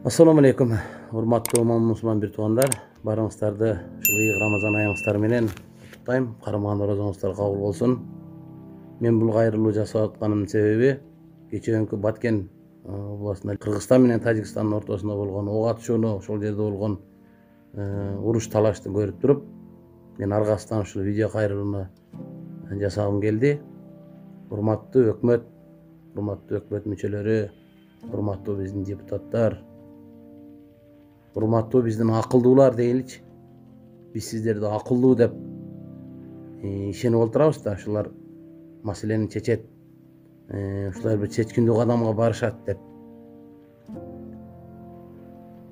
Assalamu alaikum. Урматтуу мусулман бир туугандар, барыңыздарды ушул ыйык Рамазан айыңыздар менен куттуктайм. Кармаган оразаңыздар кабыл болсун. Мен бул кайрылуу жасап атканымдын себеби кечээкү Баткен областында Кыргызстан менен Тажикстандын ортосунда болгон ок атышууну, ошол жерде болгон уруш талашты көрүп туруп, мен аргасынан ушул видео кайрылууну жасагым келди. Урматтуу өкмөт мүчөлөрү, урматтуу биздин депутаттар, урматтуу биздин акылдуулар дейинчи. Биз сиздерди акылдуу деп ишенип отурабыз да, ушулар маселени чечет, ушулар бир чечкиндүү кадамга барышат деп.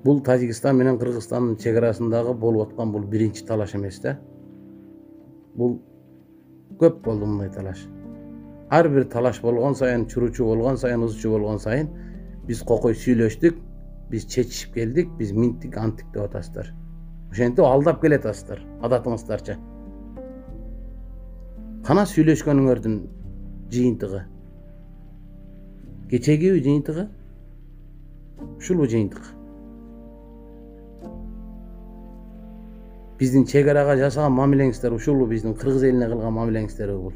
Бул Тажикстан менен Кыргызстандын чек арасындагы болуп аткан бул биринчи талаш эмес да. Бул көп болду мындай талаш. Ар бир талаш болгон сайын, чуручу болгон сайын, ызчуу болгон сайын биз кокой сүйлөштүк, биз чечишип келдик, биз минттик, анттик деп атасыздар. Ошентип алдап келе атасыздар, адатыңыздарча. Кана сүйлөшкөнүңөрдүн жыйынтыгы? Кечеги жыйынтыгы? Ушул жыйынтык. Биздин чек арага жасаган мамилеңиздер ушул, биздин кыргыз элине кылган мамилеңиздер бул.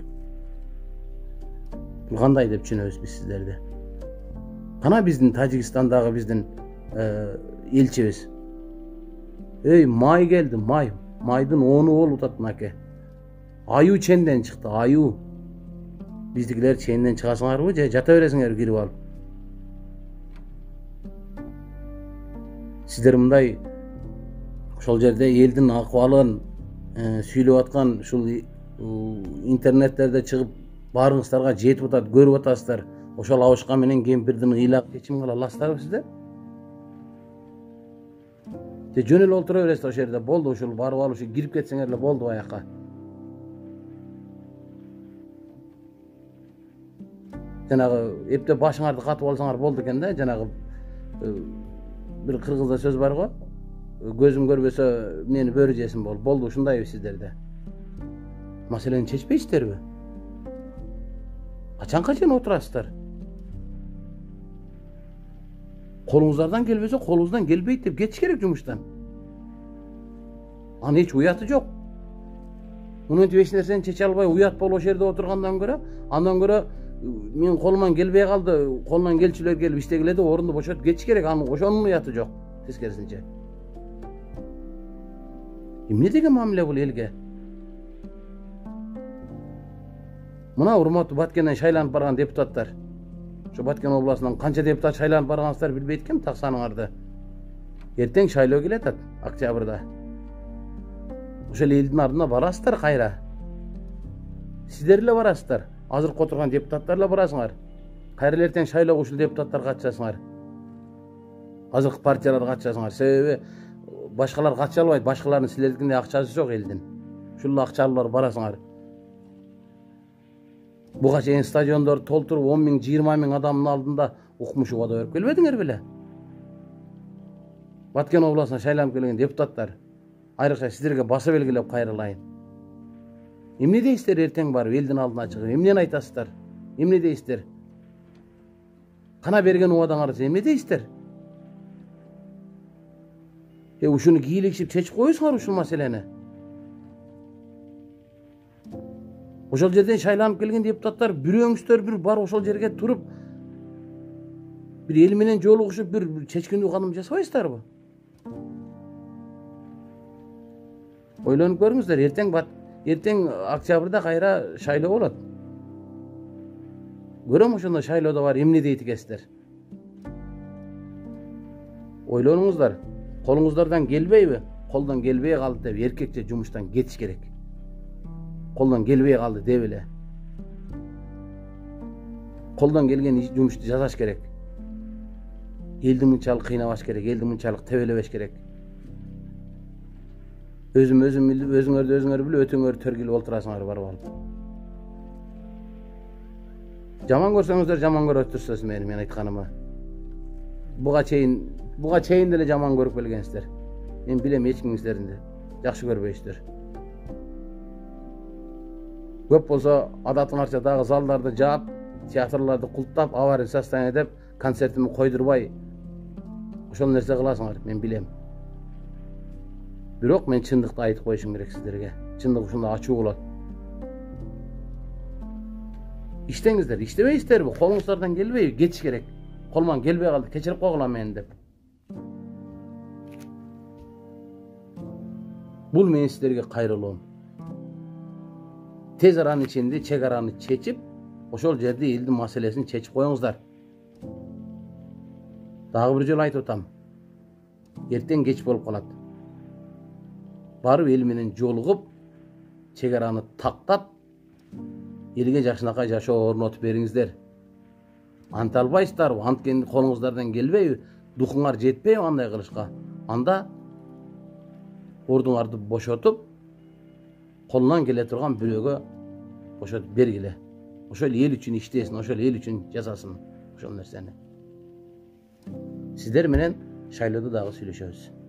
Бул кандай деп түшүнөбүз биз сиздерди? Кана биздин Тажикстандагы биздин элчибиз. Май келди, майдын 10-у болуп атат мынакей. Аюу ченден чыкты, аюу. Биздикилер ченден чыгасыңарбы же жата бересиңер кирип алып? Сиздер мындай ошол жерде элдин акыбалын сүйлөп аткан ушул интернеттерде чыгып баарыңыздарга жетип атат, көрүп атасыздар. Ошол абышка менен кемпирдин ыйлап чечим кыла аласыздарбы сиздер? Же жөн эле олтура бересиздер ошол жерде, болду ушул барып алып ушу кирип кетсеңер эле болду аяка. Жанагы эптеп башыңарды катып алсаңар болду экен да, жанагы бир кыргызда сөз бар го. Көзүм көрбөсө мени бөрү жесин болду ушундайбы сиздерде? Маселени чечпейсиздерби? Качанга чейин отурасыздар? Колуңуздардан келбесе, колуңуздан келбейт деп кетиш керек жумуштан. Анын эч уяты жок. Мынтип эч нерсени чече албай уят болуп ошол жерде отургандан көрө, андан көрө мен колуман келбей калды, колунан келчүлөр келип иштегиле деп орунду бошотуп кетиш керек. Анын ошонун уяты жок, тескерисинче. Эмне деген мамиле бул элге? Мына урматтуу Баткенден шайланып барган депутаттар. Şu Баткен областынан канча депутат шайланып барганыңыздар билбейт экен, так саныңарды. Эртең шайлоо келет атат, октябрда. Ошол элдин ардына барасыздар кайра. Сиздер эле барасыздар. Азыркы отурган депутаттар эле барасыңар. Кайра эртең шайлоого ушул депутаттар катышасыңар. Азыркы партиялар катышасыңар. Себеби башкалар катыша албайт, башкалардын силердикиндей акчасы жок элдин. Ушул акчалуулар барасыңар. Буга чейин стадиондорду толтуруп 10 миң, 20 миң адамдын алдында укмуш убада берип келбедиңер беле? Баткен областына шайланып келген депутаттар, айрыкча сиздерге баса белгилеп кайрылайын. Эмне дейсиздер эртең барып элдин алдына чыгып? Эмнени айтасыздар? Эмне дейсиздер? Кана берген убадаңарды эмне дейсиздер? Ушуну кийлигишип чечип коесуңар ушул маселени. Ошол жерден шайланып келген депутаттар бирөөңүздөр бир барып ошол жерге туруп бир эл менен жолугушуп бир чечкиндүү кадам жасабайсыздарбы? Ойлонуп көрүңүздөр, эртең октябрда кайра шайлоо болот. Көрөм ошондо шайлоодо бар эмне дейт экенсиздер. Ойлонуңуздар, колуңуздардан келбейби? Колдон келбей калды деп эркекче жумуштан кетиш керек. Колдон келбей калды деп эле. Колдон келген жумушту жасаш керек. Элди мынчалык кыйнабаш керек, элди мынчалык тебелебеш керек. Өзүңөрдү өзүңөр билип, өтөңөр төргүлүп олтурасыңар барып алып. Жаман көрсөңүздөр жаман көрүп турсуңуз мен айтканымы. Буга чейин деле жаман көрүп келгенсиздер. Мен билем эч кимиңиздерди жакшы көрбөйсүздөр. Көп болсо адатыңарча дагы залдарды жаап, театрларды култап, аварий состояние деп концертимди койдурбай ошол нерсе кыласыңар, мен билем. Бирок мен чындыкты айтып коюшум керек сиздерге. Чындык ушундай ачуу болот. İştеңиздер, иштебейсиздерби? Колуңуздардан келбейби? Кетиш керек. Колуман келбей калды, кечирип койгула мени деп. Бул менин сиздерге кайрылуум. Тез аранын ичинде чек араны чечип, ошол жерде элдин маселесин чечип коюңуздар. Дагы бир жолу айтып атам. Эртең кеч болуп калат. Барып эл менен жолугуп, чек араны тактап, элге жакшынакай жашоо орнотуп бериңиздер. Анта албайсыздарбы? Анткени колуңуздардан келбейби? Духуңар жетпейби андай кылышка? Анда ордуңарды бошотуп, колунан келе турган бирөөгө бошотуп бергиле. Ошол эл үчүн иштесин, ошол эл үчүн жасасын ошол нерсени. Сиздер менен шайлоодо дагы сүйлөшөбүз.